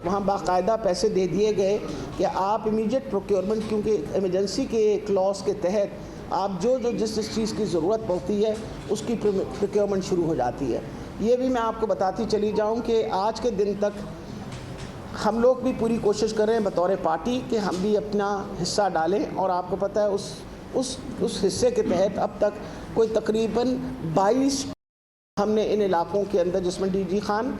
وہاں باقاعدہ پیسے دے دیے گئے کہ آپ امیجیٹ پروکیورمنٹ، کیونکہ ایمرجنسی کے کلاس کے تحت آپ جو جس چیز کی ضرورت پڑتی ہے اس کی پروکیورمنٹ شروع ہو جاتی ہے۔ یہ بھی میں آپ کو بتاتی چلی جاؤں کہ آج کے دن تک ہم لوگ بھی پوری کوشش کر رہے ہیں بطور پارٹی کہ ہم بھی اپنا حصہ ڈالیں، اور آپ کو پتہ ہے اس حصے کے تحت اب تک کوئی تقریباً 22 ہم نے ان علاقوں کے اندر، جس میں ڈی جی خان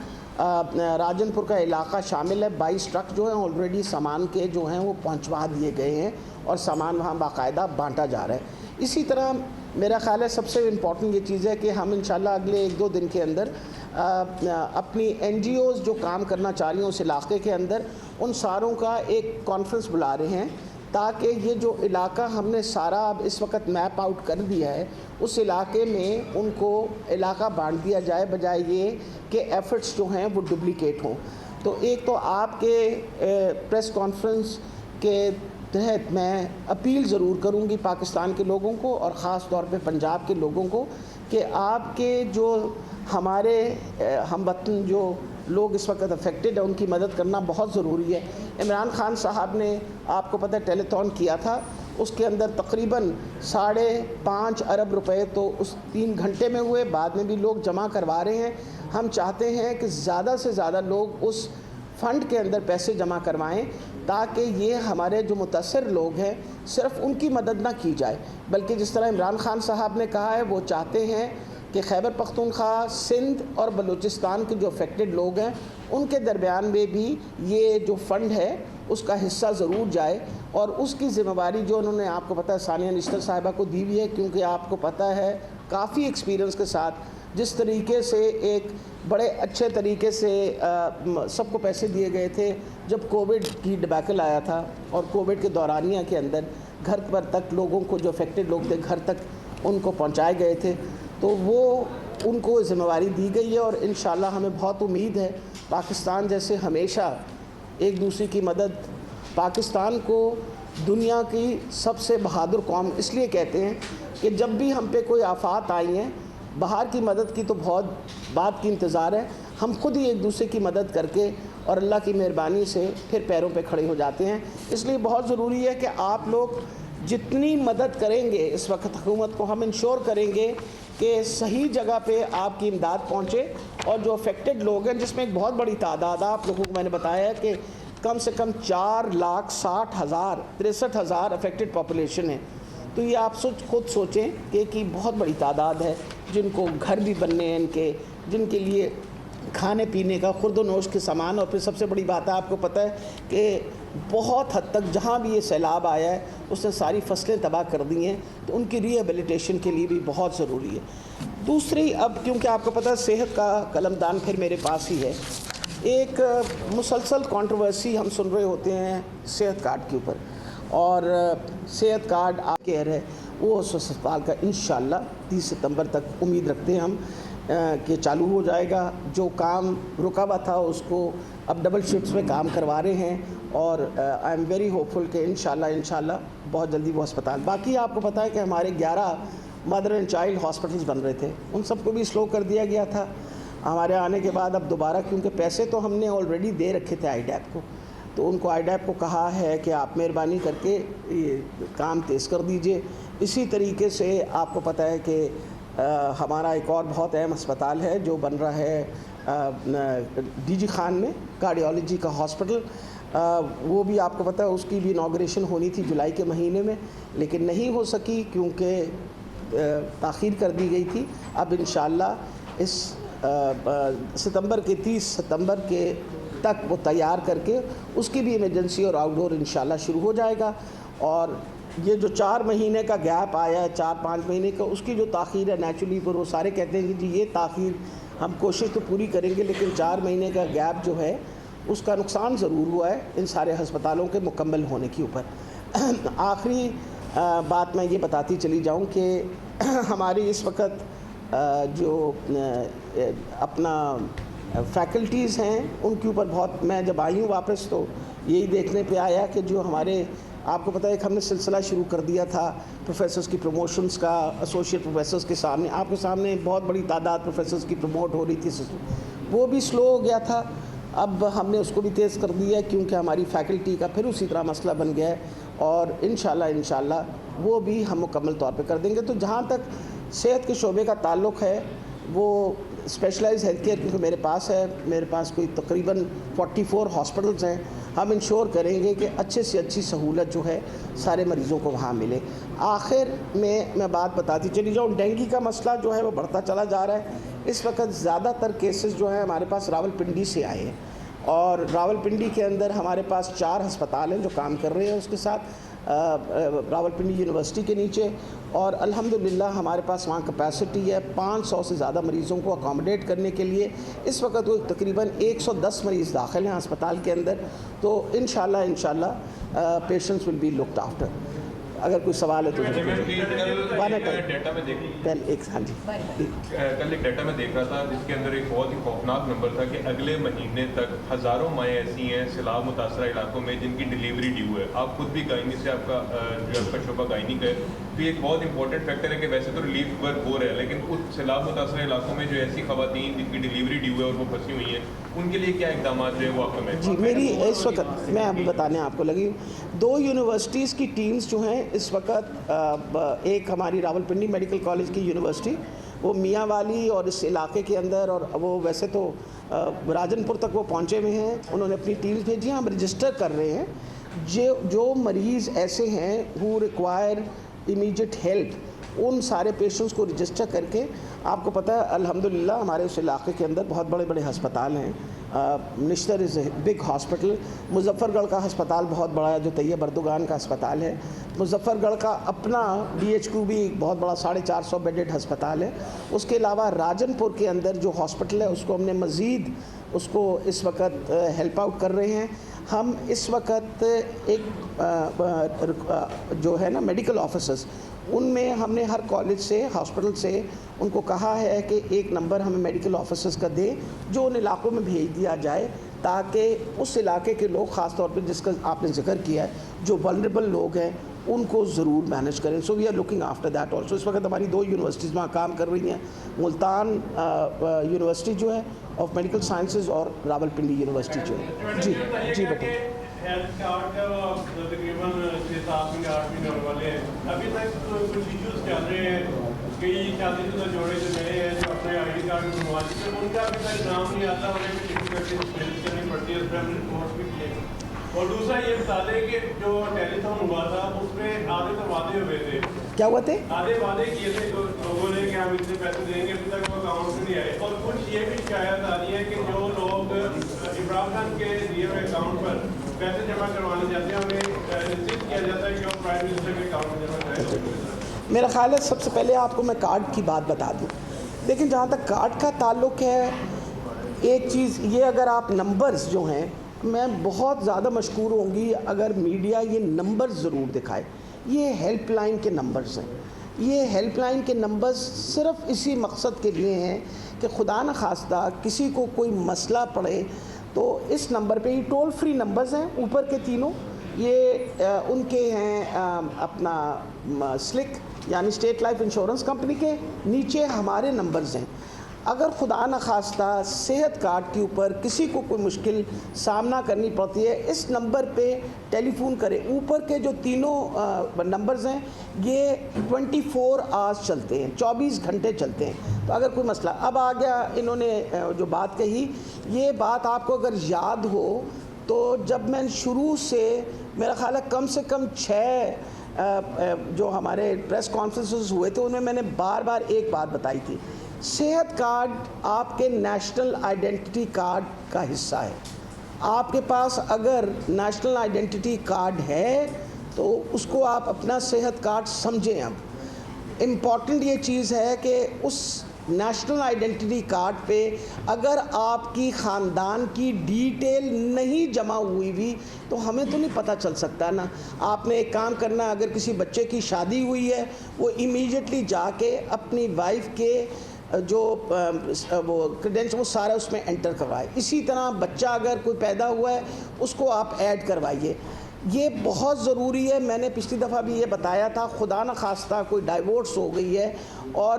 راجن پور کا علاقہ شامل ہے، 22 ٹرک جو ہیں آلریڈی سامان کے جو ہیں وہ پہنچوا دیے گئے ہیں اور سامان وہاں باقاعدہ بانٹا جا رہا ہے۔ اسی طرح میرا خیال ہے سب سے امپورٹنٹ یہ چیز ہے کہ ہم انشاءاللہ اگلے 1-2 دن کے اندر اپنی این جی اوز جو کام کرنا چاہ رہی ہیں اس علاقے کے اندر، ان ساروں کا ایک کانفرنس بلا رہے ہیں، تاکہ یہ جو علاقہ ہم نے سارا اب اس وقت میپ آؤٹ کر دیا ہے، اس علاقے میں ان کو علاقہ بانٹ دیا جائے، بجائے یہ کہ ایفرٹس جو ہیں وہ ڈپلیکیٹ ہوں۔ تو ایک تو آپ کے پریس کانفرنس کے تحت میں اپیل ضرور کروں گی پاکستان کے لوگوں کو، اور خاص طور پہ پنجاب کے لوگوں کو، کہ آپ کے جو ہمارے ہم وطن جو لوگ اس وقت افیکٹڈ ہیں ان کی مدد کرنا بہت ضروری ہے۔ عمران خان صاحب نے آپ کو پتہ ہے ٹیلی تھون کیا تھا، اس کے اندر تقریباً 5.5 ارب روپے تو اس 3 گھنٹے میں ہوئے، بعد میں بھی لوگ جمع کروا رہے ہیں۔ ہم چاہتے ہیں کہ زیادہ سے زیادہ لوگ اس فنڈ کے اندر پیسے جمع کروائیں، تاکہ یہ ہمارے جو متاثر لوگ ہیں صرف ان کی مدد نہ کی جائے، بلکہ جس طرح عمران خان صاحب نے کہا ہے وہ چاہتے ہیں کہ خیبر پختونخوا، سندھ اور بلوچستان کے جو افیکٹڈ لوگ ہیں ان کے درمیان میں بھی یہ جو فنڈ ہے اس کا حصہ ضرور جائے، اور اس کی ذمہ داری جو انہوں نے آپ کو پتہ ہے ثانیہ نشتر صاحبہ کو دی ہوئی ہے، کیونکہ آپ کو پتہ ہے کافی ایکسپیرینس کے ساتھ جس طریقے سے ایک بڑے اچھے طریقے سے سب کو پیسے دیے گئے تھے جب کووڈ کی ڈبیکل آیا تھا، اور کووڈ کے دورانیہ کے اندر گھر پر تک لوگوں کو جو افیکٹڈ لوگ تھے گھر تک ان کو پہنچائے گئے تھے، تو وہ ان کو ذمہ داری دی گئی ہے، اور انشاءاللہ ہمیں بہت امید ہے پاکستان جیسے ہمیشہ ایک دوسرے کی مدد، پاکستان کو دنیا کی سب سے بہادر قوم اس لیے کہتے ہیں کہ جب بھی ہم پہ کوئی آفات آئی ہیں، باہر کی مدد کی تو بہت بات کی انتظار ہے، ہم خود ہی ایک دوسرے کی مدد کر کے اور اللہ کی مہربانی سے پھر پیروں پہ کھڑے ہو جاتے ہیں۔ اس لیے بہت ضروری ہے کہ آپ لوگ جتنی مدد کریں گے اس وقت حکومت کو، ہم انشور کریں گے کہ صحیح جگہ پہ آپ کی امداد پہنچے، اور جو افیکٹڈ لوگ ہیں جس میں ایک بہت بڑی تعداد آپ لوگوں کو میں نے بتایا ہے کہ کم سے کم 4,60,000 63,000 افیکٹڈ پاپولیشن ہے، تو یہ آپ خود سوچیں کہ ایک بہت بڑی تعداد ہے جن کو گھر بھی بننے ہیں، ان کے جن کے لیے کھانے پینے کا خرد و نوش کے سامان، اور پھر سب سے بڑی بات ہے آپ کو پتہ ہے کہ بہت حد تک جہاں بھی یہ سیلاب آیا ہے اس نے ساری فصلیں تباہ کر دی ہیں، تو ان کی ری ایبلیٹیشن کے لیے بھی بہت ضروری ہے۔ دوسری، اب کیونکہ آپ کو پتہ ہے صحت کا قلمدان پھر میرے پاس ہی ہے، ایک مسلسل کنٹروورسی ہم سن رہے ہوتے ہیں صحت کارڈ کے اوپر، اور صحت کارڈ آپ کہہ رہے وہ ہسپتال کا انشاءاللہ 30 ستمبر تک امید رکھتے ہیں ہم کہ چالو ہو جائے گا۔ جو کام رکا ہوا تھا اس کو اب ڈبل شفٹس میں کام کروا رہے ہیں، اور آئی ایم ویری ہوپ فل کہ انشاءاللہ بہت جلدی وہ ہسپتال، باقی آپ کو پتہ ہے کہ ہمارے 11 مدر اینڈ چائلڈ ہاسپٹلز بن رہے تھے، ان سب کو بھی سلو کر دیا گیا تھا ہمارے آنے کے بعد۔ اب دوبارہ کیونکہ پیسے تو ہم نے آلریڈی دے رکھے تھے آئی ڈیپ کو، تو ان کو آئی ڈیپ کو کہا ہے کہ آپ مہربانی کر کے یہ کام تیز کر دیجئے۔ اسی طریقے سے آپ کو پتہ ہے کہ ہمارا ایک اور بہت اہم ہسپتال ہے جو بن رہا ہے ڈی جی خان میں، کارڈیالوجی کا ہاسپٹل، وہ بھی آپ کو پتہ ہے اس کی بھی انوگریشن ہونی تھی جولائی کے مہینے میں، لیکن نہیں ہو سکی کیونکہ تاخیر کر دی گئی تھی۔ اب انشاءاللہ اس ستمبر کے 30 ستمبر کے تک وہ تیار کر کے اس کی بھی ایمرجنسی اور آؤٹ ڈور انشاءاللہ شروع ہو جائے گا۔ اور یہ جو 4 مہینے کا گیپ آیا ہے، 4-5 مہینے کا، اس کی جو تاخیر ہے نیچرلی پر وہ سارے کہتے ہیں کہ جی یہ تاخیر ہم کوشش تو پوری کریں گے، لیکن 4 مہینے کا گیپ جو ہے اس کا نقصان ضرور ہوا ہے ان سارے ہسپتالوں کے مکمل ہونے کے اوپر۔ آخری بات میں یہ بتاتی چلی جاؤں کہ ہماری اس وقت جو اپنا فیکلٹیز ہیں ان کے اوپر بہت، میں جب آئی ہوں واپس تو یہی دیکھنے پہ آیا کہ جو ہمارے آپ کو پتہ ہے کہ ہم نے سلسلہ شروع کر دیا تھا پروفیسرز کی پروموشنز کا، ایسوسیٹ پروفیسرز کے سامنے، آپ کے سامنے بہت بڑی تعداد پروفیسرز کی پروموٹ ہو رہی تھی، وہ بھی سلو ہو گیا تھا۔ اب ہم نے اس کو بھی تیز کر دیا ہے کیونکہ ہماری فیکلٹی کا پھر اسی طرح مسئلہ بن گیا ہے، اور انشاءاللہ وہ بھی ہم مکمل طور پہ کر دیں گے۔ تو جہاں تک صحت کے شعبے کا تعلق ہے، وہ اسپیشلائز ہیلتھ کیئر کیونکہ میرے پاس کوئی تقریباً 44 ہاسپٹلز ہیں، ہم انشور کریں گے کہ اچھے سے اچھی سہولت جو ہے سارے مریضوں کو وہاں ملے۔ آخر میں بات بتاتی چلی جاؤں، ڈینگی کا مسئلہ جو ہے وہ بڑھتا چلا جا رہا ہے۔ اس وقت زیادہ تر کیسز جو ہیں ہمارے پاس راولپنڈی سے آئے ہیں، اور راولپنڈی کے اندر ہمارے پاس 4 ہسپتال ہیں جو کام کر رہے ہیں اس کے ساتھ راولپنڈی یونیورسٹی کے نیچے، اور الحمدللہ ہمارے پاس وہاں کیپیسٹی ہے 500 سے زیادہ مریضوں کو اکاموڈیٹ کرنے کے لیے۔ اس وقت وہ تقریباً 110 مریض داخل ہیں ہسپتال کے اندر، تو انشاءاللہ patients will be looked after. اگر کوئی سوال ہے تو ڈیٹا میں کل ایک ڈیٹا میں دیکھ رہا تھا جس کے اندر ایک بہت ہی خوفناک نمبر تھا کہ اگلے مہینے تک ہزاروں مائیں ایسی ہیں سیلاب متاثرہ علاقوں میں جن کی ڈیلیوری ڈیو ہے۔ آپ خود بھی گائنی سے آپ کا شعبہ گائنی کا ہے، تو یہ ایک بہت امپورٹنٹ فیکٹر ہے کہ ویسے تو ریلیف ورک ہو رہا ہے، لیکن اس سیلاب متاثرہ علاقوں میں جو ایسی خواتین جن کی ڈیلیوری ڈیو ہے اور وہ پھنسی ہوئی ہیں، ان کے لیے کیا اقدامات جو ہے وہ آپ کا؟ جی، میری اس وقت میں اب بتانے آپ کو لگی 2 یونیورسٹیز کی ٹیمز جو ہیں اس وقت، ایک ہماری راولپنڈی میڈیکل کالج کی یونیورسٹی، وہ میاں والی اور اس علاقے کے اندر، اور وہ ویسے تو راجن پور تک وہ پہنچے ہوئے ہیں، انہوں نے اپنی ٹیمز بھیجی ہیں، ہم رجسٹر کر رہے ہیں جو مریض ایسے ہیں who require immediate help، ان سارے پیشنٹس کو رجسٹر کر کے، آپ کو پتہ ہے الحمدللہ ہمارے اس علاقے کے اندر بہت بڑے بڑے ہسپتال ہیں۔ نشتر از اے بگ ہاسپٹل، مظفر گڑھ کا ہسپتال بہت بڑا ہے جو طیب اردگان کا ہسپتال ہے، مظفر گڑھ کا اپنا DHQ بھی بہت بڑا 450 بیڈڈ ہسپتال ہے۔ اس کے علاوہ راجن پور کے اندر جو ہاسپٹل ہے اس کو ہم نے مزید اس وقت ہیلپ آؤٹ کر رہے ہیں۔ ہم اس وقت ایک جو ہے نا میڈیکل آفیسرز، ان میں ہم نے ہر کالج سے ہاسپٹل سے ان کو کہا ہے کہ ایک نمبر ہمیں میڈیکل آفیسرز کا دیں جو ان علاقوں میں بھیج دیا جائے، تاکہ اس علاقے کے لوگ، خاص طور پہ جس کا آپ نے ذکر کیا ہے، جو ولنریبل لوگ ہیں ان کو ضرور مینیج کریں۔ So we are looking after that also. اس وقت ہماری 2 یونیورسٹیز وہاں کام کر رہی ہیں، ملتان یونیورسٹی جو ہے آف میڈیکل سائنسز اور راولپنڈی یونیورسٹی جو ہے۔ جی بیٹے، ہیلتھ کارڈ کا تقریباً 6-7 مہینے 8 مہینے ہونے والے ہیں، ابھی تک کچھ ایشوز چل رہے ہیں، کئی شادی شدہ جوڑے جو نئے ہیں جو اپنے ID کارڈ بنوا چکے ہیں، ان کا ابھی تک نام نہیں آتا، انہیں بھی ڈفیکلٹیز فیس کرنی پڑتی ہے، اس پہ ہم نے کورس بھی کیے۔ اور دوسرا یہ بتا دیں کہ جو ٹیلی تھون ہوا تھا اس میں آدھے تو وعدے ہوئے تھے، کیا ہوا تھے؟ آدھے وعدے کیے تھے لوگوں نے کہ ہم اتنے پیسے دیں گے، ابھی تک وہ اکاؤنٹ میں نہیں آئے، اور کچھ یہ بھی شکایت آ رہی ہے کہ جو لوگ عمران خان کے دیے ہوئے اکاؤنٹ پر پیسے جمع کروانے جاتے ہیں انہیں انسسٹ کیا جاتا ہے کہ وہ پرائم منسٹر کے اکاؤنٹ میں جمع کریں۔ میرا خیال ہے سب سے پہلے آپ کو میں کارڈ کی بات بتا دوں۔ لیکن جہاں تک کارڈ کا تعلق ہے، ایک چیز یہ، اگر آپ نمبرز جو ہیں، میں بہت زیادہ مشکور ہوں گی اگر میڈیا یہ نمبرز ضرور دکھائے۔ یہ ہیلپ لائن کے نمبرز ہیں، یہ ہیلپ لائن کے نمبرز صرف اسی مقصد کے لیے ہیں کہ خدا نخواستہ کسی کو کوئی مسئلہ پڑے تو اس نمبر پہ، یہ ٹول فری نمبرز ہیں اوپر کے تینوں، یہ ان کے ہیں اپنا سلک یعنی اسٹیٹ لائف انشورنس کمپنی کے، نیچے ہمارے نمبرز ہیں۔ اگر خدا نخواستہ صحت کارڈ کے اوپر کسی کو کوئی مشکل سامنا کرنی پڑتی ہے، اس نمبر پہ ٹیلی فون کرے۔ اوپر کے جو تینوں نمبرز ہیں یہ 24 آورس چلتے ہیں، 24 گھنٹے چلتے ہیں۔ تو اگر کوئی مسئلہ، اب آ گیا انہوں نے جو بات کہی، یہ بات آپ کو اگر یاد ہو تو جب میں شروع سے میرا خیال ہے کم سے کم 6 جو ہمارے پریس کانفرنسز ہوئے تھے، ان میں نے بار بار ایک بات بتائی تھی، صحت کارڈ آپ کے نیشنل آئیڈینٹی کارڈ کا حصہ ہے۔ آپ کے پاس اگر نیشنل آئیڈینٹی کارڈ ہے تو اس کو آپ اپنا صحت کارڈ سمجھیں۔ اب امپورٹنٹ یہ چیز ہے کہ اس نیشنل آئیڈینٹی کارڈ پہ اگر آپ کی خاندان کی ڈیٹیل نہیں جمع ہوئی تو ہمیں تو نہیں پتہ چل سکتا نا۔ آپ نے ایک کام کرنا ہے، اگر کسی بچے کی شادی ہوئی ہے وہ امیڈیٹلی جا کے اپنی وائف کے جو وہ کریڈینشل وہ سارا اس میں انٹر کروائے۔ اسی طرح بچہ اگر کوئی پیدا ہوا ہے اس کو آپ ایڈ کروائیے۔ یہ بہت ضروری ہے. میں نے پچھلی دفعہ بھی یہ بتایا تھا, خدا نخواستہ کوئی ڈائیورس ہو گئی ہے اور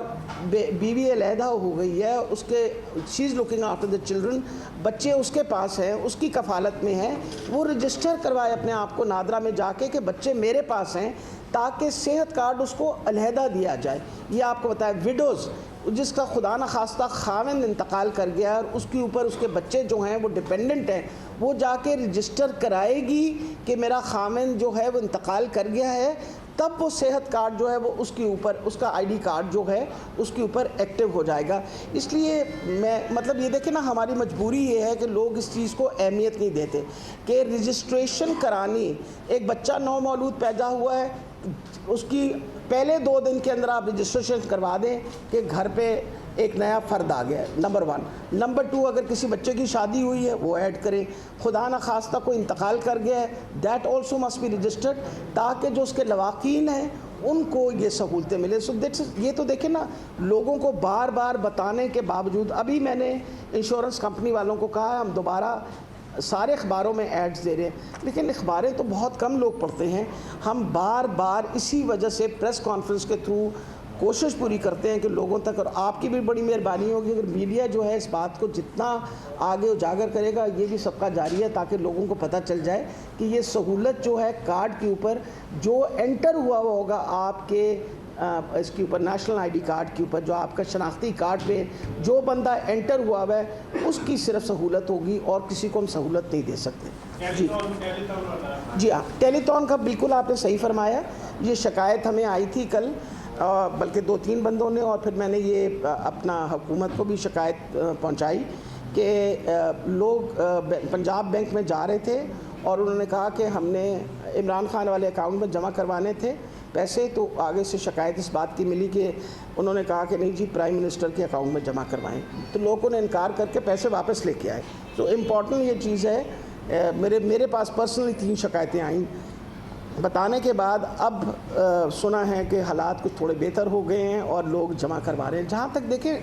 بیوی علیحدہ ہو گئی ہے, اس کے she is looking after the children, بچے اس کے پاس ہیں, اس کی کفالت میں ہیں, وہ رجسٹر کروائے اپنے آپ کو نادرا میں جا کے کہ بچے میرے پاس ہیں, تاکہ صحت کارڈ اس کو علیحدہ دیا جائے. یہ آپ کو بتایا ویڈوز جس کا خدا نخواستہ خاوند انتقال کر گیا اور اس کے اوپر اس کے بچے جو ہیں وہ ڈیپینڈنٹ ہیں, وہ جا کے رجسٹر کرائے گی کہ میرا خاوند جو ہے وہ انتقال کر گیا ہے, تب وہ صحت کارڈ جو ہے وہ اس کے اوپر, اس کا آئی ڈی کارڈ جو ہے اس کے اوپر ایکٹیو ہو جائے گا. اس لیے میں مطلب یہ دیکھیں نا, ہماری مجبوری یہ ہے کہ لوگ اس چیز کو اہمیت نہیں دیتے کہ رجسٹریشن کرانی. ایک بچہ نو مولود پیدا ہوا ہے, اس کی پہلے 2 دن کے اندر آپ رجسٹریشن کروا دیں کہ گھر پہ ایک نیا فرد آ گیا ہے, نمبر 1. نمبر 2, اگر کسی بچے کی شادی ہوئی ہے وہ ایڈ کریں. خدا نخواستہ کوئی انتقال کر گیا ہے, that also must be registered, تاکہ جو اس کے لواحقین ہیں ان کو یہ سہولتیں ملے. سو یہ تو دیکھیں نا, لوگوں کو بار بار بتانے کے باوجود, ابھی میں نے انشورنس کمپنی والوں کو کہا ہم دوبارہ سارے اخباروں میں ایڈز دے رہے ہیں, لیکن اخباریں تو بہت کم لوگ پڑھتے ہیں. ہم بار بار اسی وجہ سے پریس کانفرنس کے تھرو کوشش پوری کرتے ہیں کہ لوگوں تک, اور آپ کی بھی بڑی مہربانی ہوگی اگر میڈیا جو ہے اس بات کو جتنا آگے اجاگر کرے گا, یہ بھی صدقہ جاری ہے, تاکہ لوگوں کو پتہ چل جائے کہ یہ سہولت جو ہے کارڈ کے اوپر جو انٹر ہوا ہوگا آپ کے اس کے اوپر, نیشنل آئی ڈی کارڈ کے اوپر, جو آپ کا شناختی کارڈ پہ جو بندہ انٹر ہوا ہے اس کی صرف سہولت ہوگی, اور کسی کو ہم سہولت نہیں دے سکتے. جی ہاں, ٹیلی تھون کا بالکل آپ نے صحیح فرمایا. یہ شکایت ہمیں آئی تھی کل, بلکہ 2-3 بندوں نے, اور پھر میں نے یہ اپنا حکومت کو بھی شکایت پہنچائی کہ لوگ پنجاب بینک میں جا رہے تھے اور انہوں نے کہا کہ ہم نے عمران خان والے اکاؤنٹ میں جمع کروانے تھے پیسے, تو آگے سے شکایت اس بات کی ملی کہ انہوں نے کہا کہ نہیں جی پرائم منسٹر کے اکاؤنٹ میں جمع کروائیں, تو لوگوں نے انکار کر کے پیسے واپس لے کے آئے. تو امپورٹنٹ یہ چیز ہے. میرے پاس پرسنلی 3 شکایتیں آئیں, بتانے کے بعد اب سنا ہے کہ حالات کچھ تھوڑے بہتر ہو گئے ہیں اور لوگ جمع کروا رہے ہیں. جہاں تک دیکھیں